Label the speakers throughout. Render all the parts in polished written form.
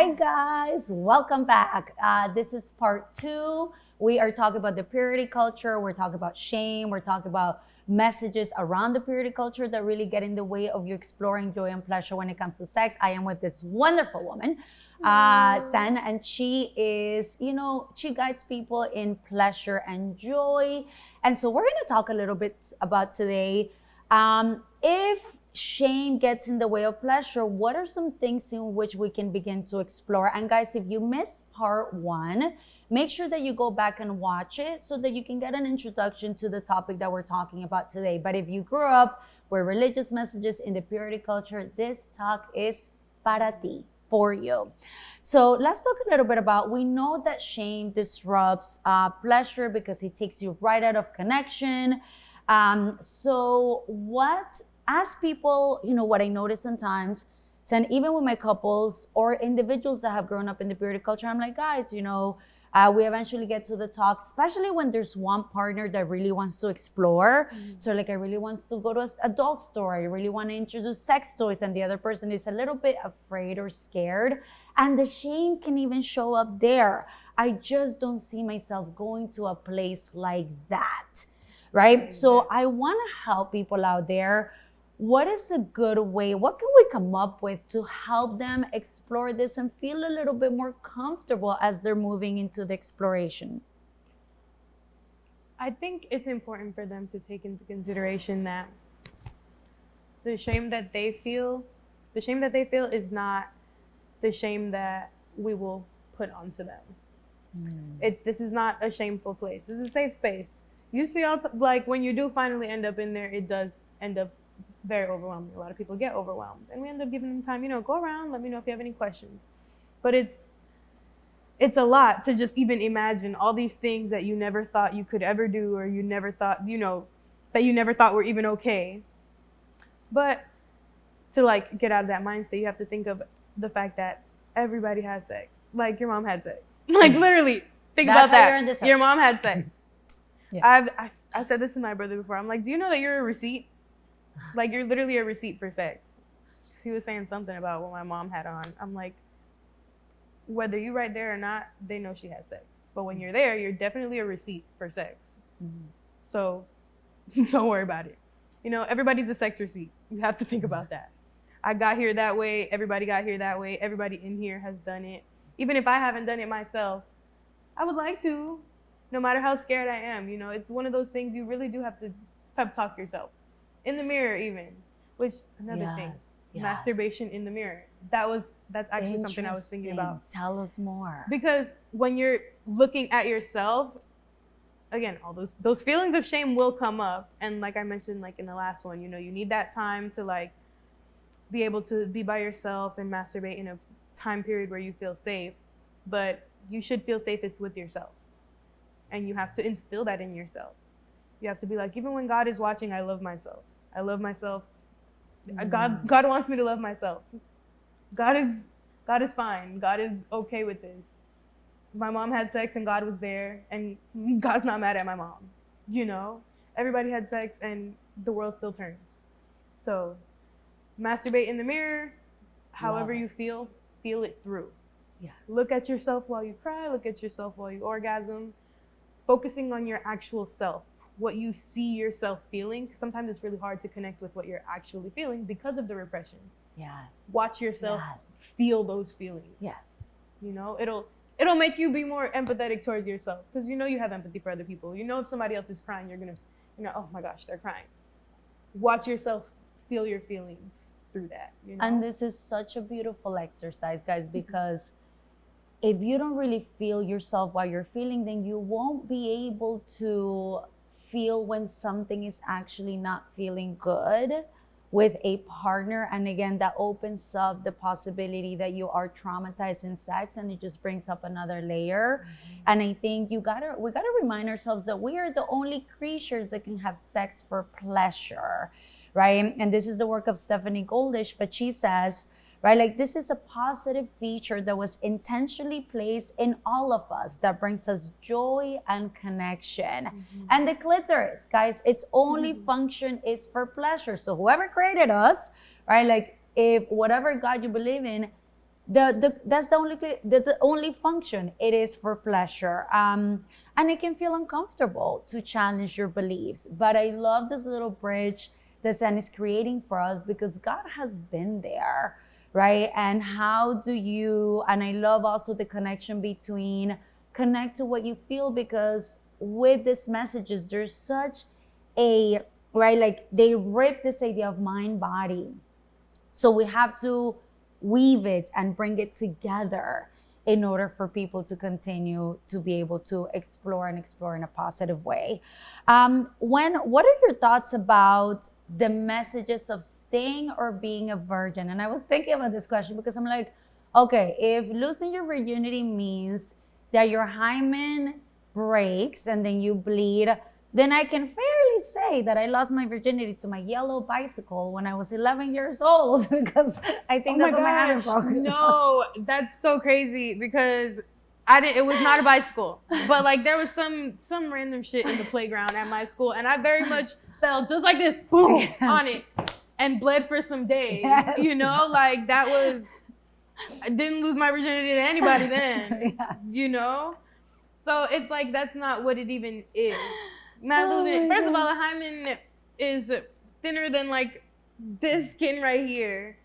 Speaker 1: Hi guys, welcome back. This is part two. We are talking about the purity culture. We're talking about shame. We're talking about messages around the purity culture that really get in the way of you exploring joy and pleasure when it comes to sex. I am with this wonderful woman, San, and she is, she guides people in pleasure and joy. And so we're going to talk a little bit about today. If shame gets in the way of pleasure, what are some things in which we can begin to explore? And guys, if you missed part one, make sure that you go back and watch it so that you can get an introduction to the topic that we're talking about today. But if you grew up with religious messages in the purity culture, this talk is para ti, for you. So let's talk a little bit about, we know that shame disrupts pleasure because it takes you right out of connection. So what, as people, what I notice sometimes, and even with my couples or individuals that have grown up in the purity culture, I'm like, guys, we eventually get to the talk, especially when there's one partner that really wants to explore. So like, I really want to go to an adult store. I really want to introduce sex toys. And the other person is a little bit afraid or scared. And the shame can even show up there. I just don't see myself going to a place like that. Right? So I want to help people out there. What is a good way? What can we come up with to help them explore this and feel a little bit more comfortable as they're moving into the exploration?
Speaker 2: I think it's important for them to take into consideration that the shame that they feel is not the shame that we will put onto them. This is not a shameful place. This is a safe space. You see, like when you do finally end up in there, it does end up very overwhelming. A lot of people get overwhelmed, and we end up giving them time. Go around, let me know if you have any questions. But it's a lot to just even imagine all these things that you never thought you could ever do, or you never thought, that you never thought were even okay. But to like get out of that mindset, you have to think of the fact that everybody has sex. Like your mom had sex. Like literally, think about that. Your mom had sex. Yeah. I said this to my brother before. I'm like, do you know that you're a receipt? Like, you're literally a receipt for sex. He was saying something about what my mom had on. I'm like, whether you right there or not, they know she had sex. But when you're there, you're definitely a receipt for sex. So don't worry about it. Everybody's a sex receipt. You have to think about that. I got here that way. Everybody got here that way. Everybody in here has done it. Even if I haven't done it myself, I would like to, no matter how scared I am. It's one of those things you really do have to pep talk yourself. In the mirror even, which another thing, masturbation in the mirror. That's actually something I was thinking about.
Speaker 1: Tell us more.
Speaker 2: Because when you're looking at yourself, again, all those feelings of shame will come up. And like I mentioned, like in the last one, you need that time to like be able to be by yourself and masturbate in a time period where you feel safe. But you should feel safest with yourself. And you have to instill that in yourself. You have to be like, even when God is watching, I love myself. I love myself. God wants me to love myself. God is fine. God is okay with this. My mom had sex and God was there, and God's not mad at my mom. Everybody had sex and the world still turns. So masturbate in the mirror, however you feel it through.
Speaker 1: Yes.
Speaker 2: Look at yourself while you cry, look at yourself while you orgasm, focusing on your actual self. What you see yourself feeling. Sometimes it's really hard to connect with what you're actually feeling because of the repression.
Speaker 1: Yes.
Speaker 2: Watch yourself feel those feelings.
Speaker 1: Yes.
Speaker 2: It'll make you be more empathetic towards yourself, because you have empathy for other people. If somebody else is crying, you're gonna, oh my gosh, they're crying. Watch yourself feel your feelings through that.
Speaker 1: And this is such a beautiful exercise, guys, because if you don't really feel yourself while you're feeling, then you won't be able to feel when something is actually not feeling good with a partner. And again, that opens up the possibility that you are traumatized in sex, and it just brings up another layer. And I think we gotta remind ourselves that we are the only creatures that can have sex for pleasure, right? And this is the work of Stephanie Goldish, but she says, right, like, this is a positive feature that was intentionally placed in all of us that brings us joy and connection. And the clitoris, guys, its only function is for pleasure. So whoever created us, right, like, if whatever God you believe in, that's the only function. It is for pleasure. And it can feel uncomfortable to challenge your beliefs. But I love this little bridge that Zen is creating for us, because God has been there, right? And how do you, and I love also the connection between connect to what you feel, because with these messages, there's such a, right, like they rip this idea of mind body. So we have to weave it and bring it together in order for people to continue to be able to explore and explore in a positive way. What are your thoughts about the messages of staying or being a virgin? And I was thinking about this question because I'm like, okay, if losing your virginity means that your hymen breaks and then you bleed, then I can fairly say that I lost my virginity to my yellow bicycle when I was 11 years old, because I think that's what my hymen broke.
Speaker 2: No, that's so crazy, because I didn't. It was not a bicycle, but like there was some random shit in the playground at my school, and I very much fell just like this, boom,
Speaker 1: Yes.
Speaker 2: on it, and bled for some days.
Speaker 1: Yes.
Speaker 2: You know, like that was. I didn't lose my virginity to anybody then.
Speaker 1: Yes.
Speaker 2: You know, so it's like that's not what it even is. Not
Speaker 1: Oh
Speaker 2: losing.
Speaker 1: my
Speaker 2: First of
Speaker 1: God.
Speaker 2: all, a hymen is thinner than like this skin right here.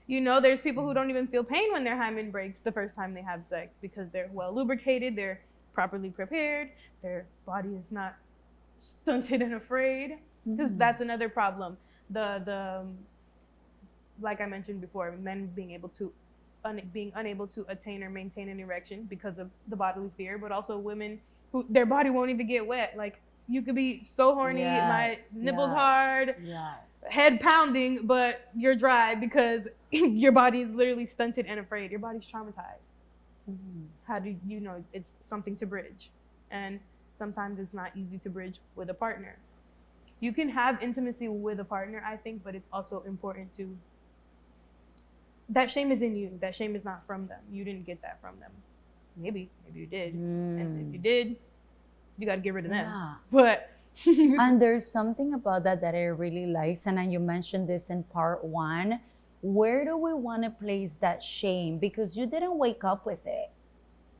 Speaker 2: You know, there's people who don't even feel pain when their hymen breaks the first time they have sex, because they're well lubricated, they're properly prepared, their body is not stunted and afraid. Because that's another problem. The like I mentioned before, men being unable to attain or maintain an erection because of the bodily fear, but also women who their body won't even get wet. Like you could be so horny, my nipples hard, head pounding, but you're dry because your body is literally stunted and afraid. Your body's traumatized. How do you know it's something to bridge? And sometimes it's not easy to bridge with a partner. You can have intimacy with a partner, I think, but it's also important to, that shame is in you. That shame is not from them. You didn't get that from them. Maybe you did. And if you did, you got to get rid of them. But
Speaker 1: and there's something about that that I really like, and you mentioned this in part one. Where do we want to place that shame? Because you didn't wake up with it,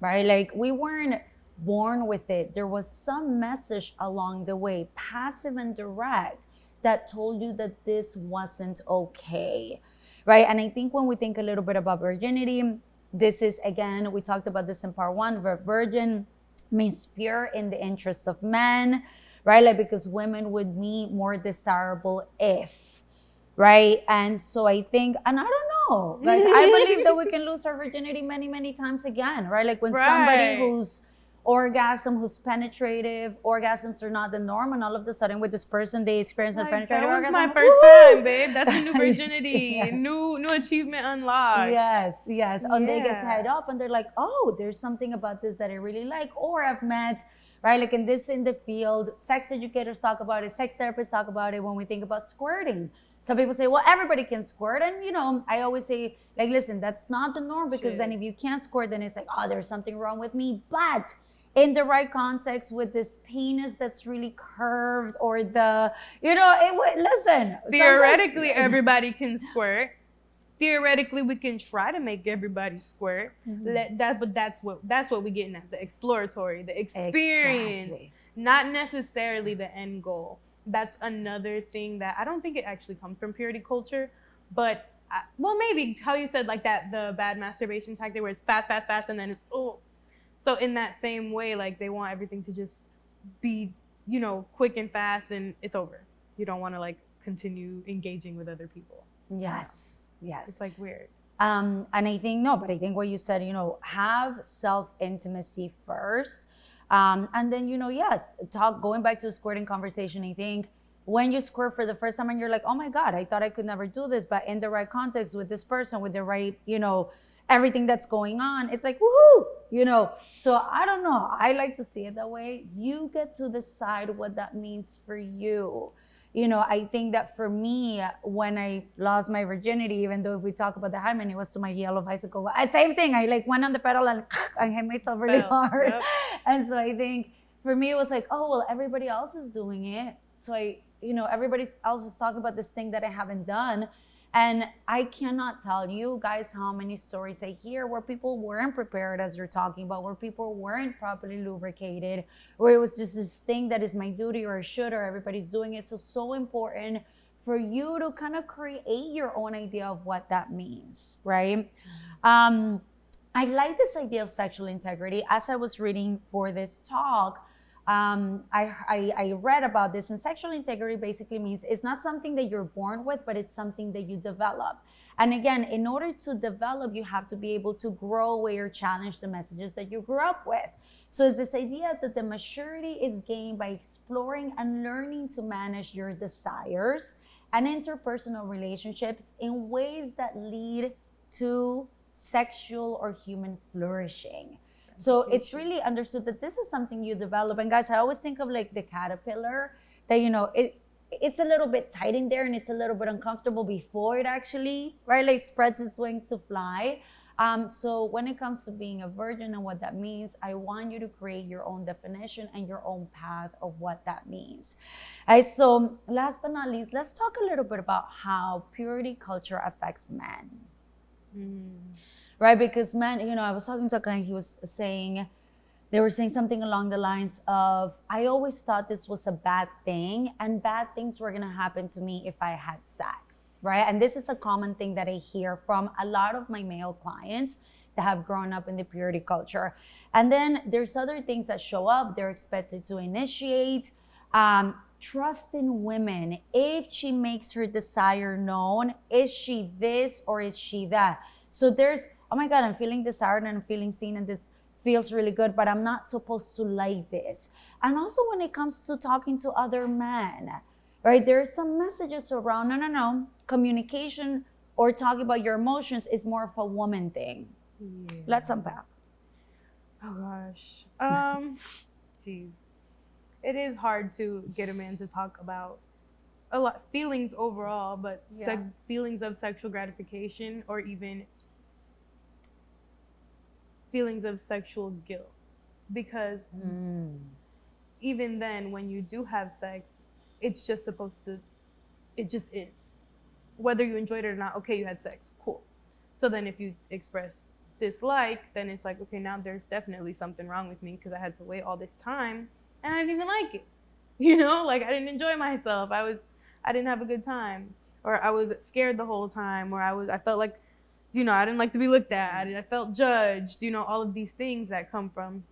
Speaker 1: right? Like we weren't born with it. There was some message along the way, passive and direct, that told you that this wasn't okay, right? And I think when we think a little bit about virginity, this is, again, we talked about this in part one, virgin means pure in the interest of men, right? Like because women would be more desirable if, right? And so I think, and I don't know, guys, I believe that we can lose our virginity many, many times again, right? Like when somebody who's who's penetrative, orgasms are not the norm, and all of a sudden with this person they experience a penetrative orgasm.
Speaker 2: That was my first time, babe. That's a new virginity. Yes. New achievement unlocked.
Speaker 1: Yes. And they get tied up and they're like, oh, there's something about this that I really like. Or I've met, right, like in the field, sex educators talk about it, sex therapists talk about it when we think about squirting. Some people say, well, everybody can squirt. And, I always say, like, listen, that's not the norm, because then if you can't squirt, then it's like, oh, there's something wrong with me. But in the right context, with this penis that's really curved, or listen.
Speaker 2: Theoretically, everybody can squirt. Theoretically, we can try to make everybody squirt. But that's what we're getting at, the exploratory, the experience, not necessarily the end goal. That's another thing that I don't think it actually comes from purity culture, but maybe how you said like that, the bad masturbation tactic where it's fast, and then it's So in that same way, like they want everything to just be, quick and fast, and it's over. You don't want to like continue engaging with other people.
Speaker 1: Yes.
Speaker 2: It's like weird.
Speaker 1: And I think what you said, have self-intimacy first. And then, going back to the squirting conversation, I think when you squirt for the first time and you're like, oh my God, I thought I could never do this, but in the right context with this person, with the right, everything that's going on, it's like, woohoo, So I don't know. I like to see it that way. You get to decide what that means for you. I think that for me, when I lost my virginity, even though if we talk about the hymen, it was to my yellow bicycle. Same thing. I like went on the pedal and I hit myself really hard. Yep. And so I think for me, it was like, oh, well, everybody else is doing it. So everybody else is talking about this thing that I haven't done. And I cannot tell you guys how many stories I hear where people weren't prepared, as you're talking about, where people weren't properly lubricated, where it was just this thing that is my duty or I should or everybody's doing it. So important for you to kind of create your own idea of what that means, right? I like this idea of sexual integrity. As I was reading for this talk, I read about this, and sexual integrity basically means it's not something that you're born with, but it's something that you develop. And again, in order to develop, you have to be able to grow away or challenge the messages that you grew up with. So it's this idea that the maturity is gained by exploring and learning to manage your desires and interpersonal relationships in ways that lead to sexual or human flourishing. So it's really understood that this is something you develop. And guys, I always think of like the caterpillar, that it's a little bit tight in there and it's a little bit uncomfortable before it actually, right, like spreads its wings to fly. So when it comes to being a virgin and what that means, I want you to create your own definition and your own path of what that means. So last but not least, let's talk a little bit about how purity culture affects men. Right? Because men, I was talking to a guy, they were saying something along the lines of, I always thought this was a bad thing and bad things were going to happen to me if I had sex, right? And this is a common thing that I hear from a lot of my male clients that have grown up in the purity culture. And then there's other things that show up. They're expected to initiate, trust in women. If she makes her desire known, is she this or is she that? So there's, oh my God, I'm feeling desired and I'm feeling seen and this feels really good, but I'm not supposed to like this. And also when it comes to talking to other men, right? There's some messages around, no. Communication or talking about your emotions is more of a woman thing. Yeah. Let's unpack.
Speaker 2: Oh gosh. Geez. It is hard to get a man to talk about a lot feelings overall, but yes, feelings of sexual gratification or even feelings of sexual guilt, because even then when you do have sex, it just is, whether you enjoyed it or not. Okay, you had sex, cool. So then if you express dislike, then it's like, okay, now there's definitely something wrong with me because I had to wait all this time and I didn't even like it, like I didn't enjoy myself, I didn't have a good time, or I was scared the whole time, or I felt like, I didn't like to be looked at, and I felt judged, all of these things that come from,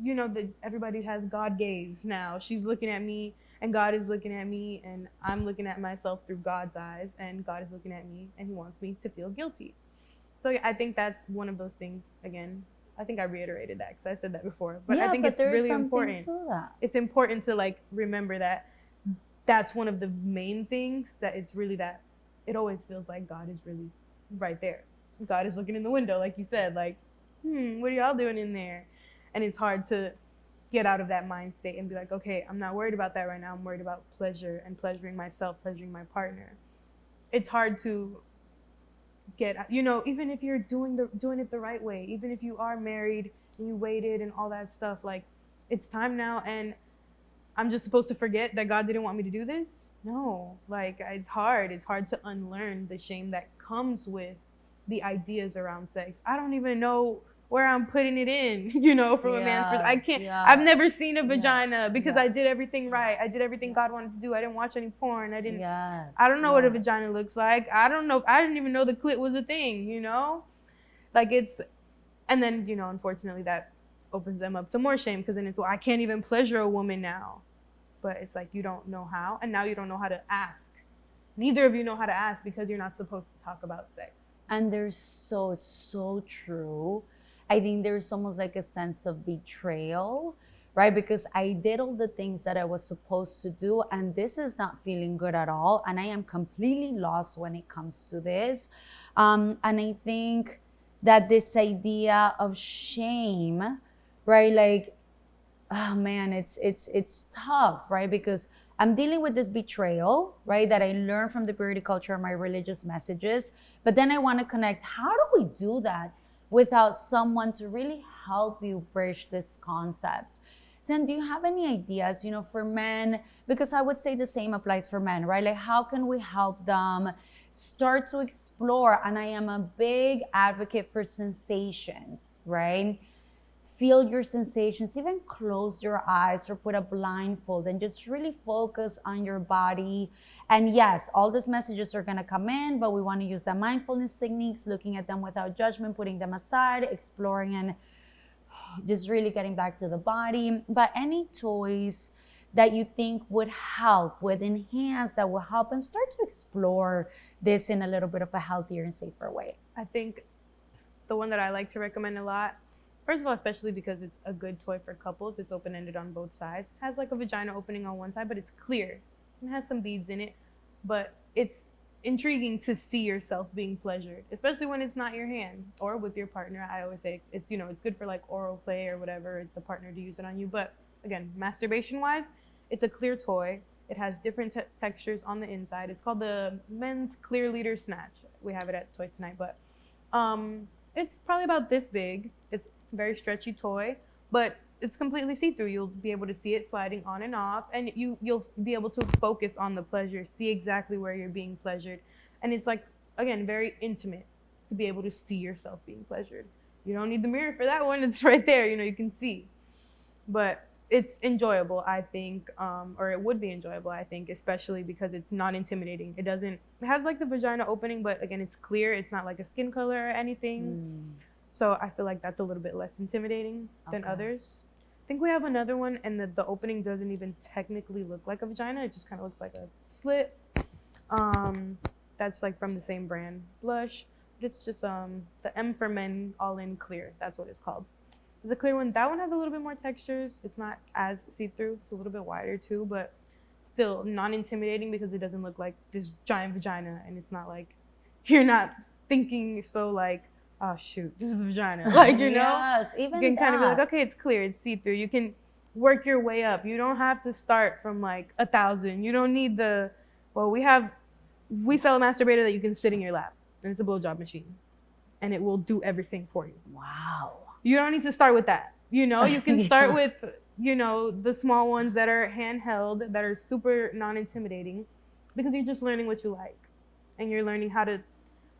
Speaker 2: that everybody has God gaze now. She's looking at me and God is looking at me and I'm looking at myself through God's eyes and God is looking at me and he wants me to feel guilty. So I think that's one of those things. Again, I think I reiterated that because I said that before, but I think it's really important. It's important to remember that that's one of the main things, that it's really that it always feels like God is really right there. God is looking in the window, like you said, what are y'all doing in there? And it's hard to get out of that mind state and be like, okay, I'm not worried about that right now. I'm worried about pleasure and pleasuring myself, pleasuring my partner. It's hard to get, even if you're doing it the right way, even if you are married and you waited and all that stuff, it's time now and I'm just supposed to forget that God didn't want me to do this? No, it's hard. It's hard to unlearn the shame that comes with the ideas around sex. I don't even know where I'm putting it in, from a man's perspective. I can't, I've never seen a vagina because I did everything right. I did everything God wanted to do. I didn't watch any porn. I don't know what a vagina looks like. I don't know. I didn't even know the clit was a thing, and then, unfortunately that opens them up to more shame, because then it's, well, I can't even pleasure a woman now. But it's like, you don't know how, and now you don't know how to ask. Neither of you know how to ask because you're not supposed to talk about sex.
Speaker 1: And there's so true. I think there's almost like a sense of betrayal, right? Because I did all the things that I was supposed to do, and this is not feeling good at all. And I am completely lost when it comes to this. And I think that this idea of shame, right? Oh man, it's tough, right? Because I'm dealing with this betrayal, right, that I learned from the purity culture and my religious messages. But then I want to connect, how do we do that without someone to really help you bridge these concepts? Sam, do you have any ideas, for men? Because I would say the same applies for men, right? Like, how can we help them start to explore? And I am a big advocate for sensations, right? Feel your sensations, even close your eyes or put a blindfold and just really focus on your body. And yes, all these messages are going to come in, but we want to use the mindfulness techniques, looking at them without judgment, putting them aside, exploring, and just really getting back to the body. But any toys that you think would help, would enhance, that will help them start to explore this in a little bit of a healthier and safer way?
Speaker 2: I think the one that I like to recommend a lot, first of all, especially because it's a good toy for couples, it's open-ended on both sides. It has like a vagina opening on one side, but it's clear. It has some beads in it, but it's intriguing to see yourself being pleasured, especially when it's not your hand or with your partner. I always say it's it's good for like oral play or whatever, it's the partner to use it on you. But again, masturbation wise, it's a clear toy. It has different textures on the inside. It's called the Men's Clear Leader Snatch. We have it at Toys Tonight, but it's probably about this big. It's a very stretchy toy, but it's completely see-through. You'll be able to see it sliding on and off, and you'll be able to focus on the pleasure, see exactly where you're being pleasured. And it's like, again, very intimate to be able to see yourself being pleasured. You don't need the mirror for that one. It's right there, you can see. But it's enjoyable, I think, or it would be enjoyable, I think, especially because it's not intimidating. It has like the vagina opening, but again, it's clear. It's not like a skin color or anything. So I feel like that's a little bit less intimidating than others. I think we have another one, and the opening doesn't even technically look like a vagina. It just kind of looks like a slit. That's like from the same brand, Blush. But it's just the M for Men All In Clear. That's what it's called. It's a clear one. That one has a little bit more textures. It's not as see-through. It's a little bit wider too, but still non-intimidating because it doesn't look like this giant vagina, and it's not like you're not thinking so like, oh shoot, this is vagina. Like,
Speaker 1: Yes, even
Speaker 2: you can kind of be
Speaker 1: that.
Speaker 2: like, okay, it's clear, it's see-through. You can work your way up. You don't have to start from like 1,000. You don't need we sell a masturbator that you can sit in your lap, and it's a blowjob machine, and it will do everything for you.
Speaker 1: Wow.
Speaker 2: You don't need to start with that. You can start with, the small ones that are handheld, that are super non-intimidating, because you're just learning what you like, and you're learning how to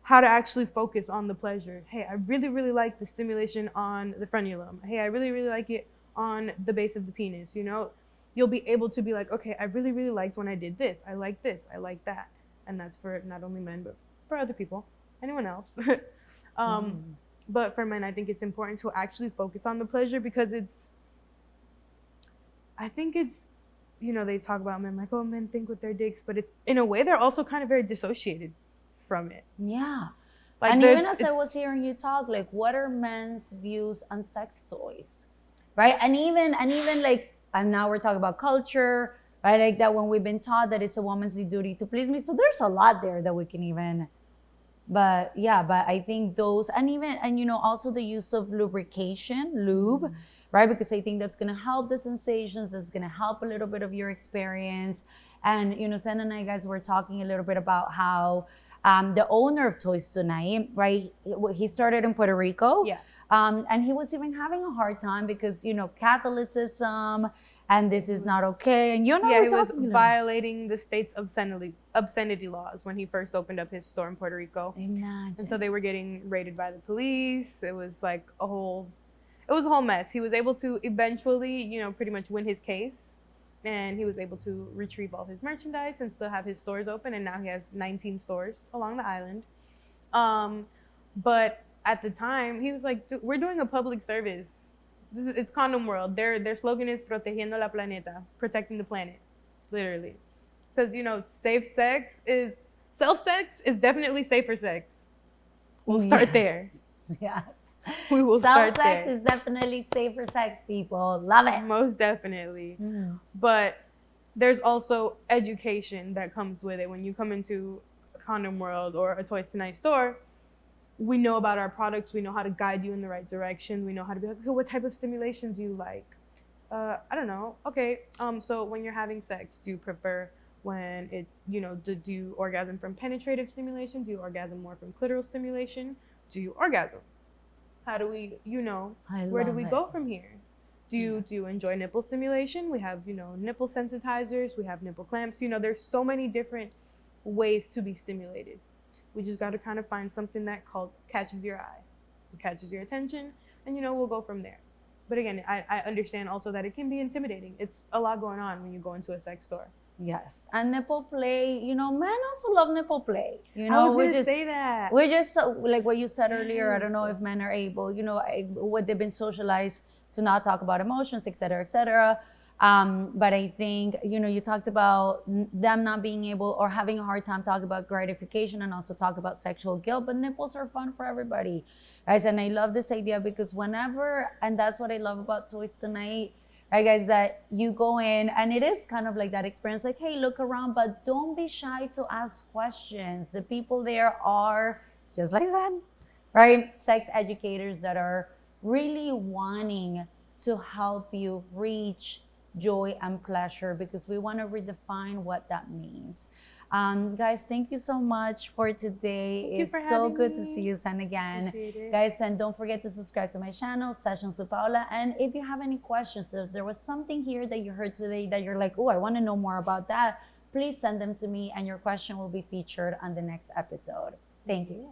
Speaker 2: actually focus on the pleasure. Hey, I really, really like the stimulation on the frenulum. Hey, I really, really like it on the base of the penis. You'll be able to be like, okay, I really, really liked when I did this. I like this. I like that. And that's for not only men, but for other people, anyone else. But for men, I think it's important to actually focus on the pleasure, because they talk about men like, oh, men think with their dicks, but it's, in a way, they're also kind of very dissociated from it.
Speaker 1: Yeah.
Speaker 2: Like,
Speaker 1: and even as I was hearing you talk, like, what are men's views on sex toys, right? And even like, and now we're talking about culture, right? Like that when we've been taught that it's a woman's duty to please me. So there's a lot there that we can even, but I think those, and also the use of lubrication, lube, right? Because I think that's going to help the sensations, that's going to help a little bit of your experience. And, Sen and I guys were talking a little bit about how the owner of Toys Tonight, right? He started in Puerto Rico.
Speaker 2: Yeah.
Speaker 1: And he was even having a hard time because, Catholicism, and this is not okay. And
Speaker 2: he was violating the state's obscenity laws when he first opened up his store in Puerto Rico.
Speaker 1: Imagine.
Speaker 2: And so they were getting raided by the police. It was like a whole mess. He was able to eventually, pretty much win his case. And he was able to retrieve all his merchandise and still have his stores open. And now he has 19 stores along the island. But at the time, he was like, we're doing a public service. It's Condom World. Their slogan is Protegiendo la Planeta, protecting the planet, literally. Because, self-sex is definitely safer sex. We'll start there.
Speaker 1: Yes.
Speaker 2: We will start there.
Speaker 1: Self-sex is definitely safer sex, people. Love it.
Speaker 2: Most definitely. But there's also education that comes with it. When you come into a Condom World or a Toys Tonight store, we know about our products. We know how to guide you in the right direction. We know how to be like, okay, what type of stimulation do you like? I don't know. Okay, so when you're having sex, do you prefer when it, do you orgasm from penetrative stimulation? Do you orgasm more from clitoral stimulation? Do you orgasm? How do we, where do we go from here? Do you enjoy nipple stimulation? We have, nipple sensitizers, we have nipple clamps. There's so many different ways to be stimulated. We just got to kind of find something that catches your eye, catches your attention, and we'll go from there. But again, I understand also that it can be intimidating. It's a lot going on when you go into a sex store.
Speaker 1: Yes, and nipple play, men also love nipple play.
Speaker 2: I was gonna say that.
Speaker 1: We just like what you said earlier. I don't know if men are able, what they've been socialized to not talk about emotions, et cetera, et cetera. But I think, you talked about them not being able or having a hard time talking about gratification and also talk about sexual guilt. But nipples are fun for everybody, guys. And I love this idea because and that's what I love about Toys Tonight, right, guys, that you go in and it is kind of like that experience, like, hey, look around, but don't be shy to ask questions. The people there are, just like that, right, sex educators that are really wanting to help you reach joy and pleasure, because we want to redefine what that means. Guys, thank you so much for today. It's so good to see you, Sen, again. Guys, and don't forget to subscribe to my channel, Sessions with Paula. And if you have any questions, if there was something here that you heard today that you're like, oh, I want to know more about that, please send them to me and your question will be featured on the next episode. Thank you.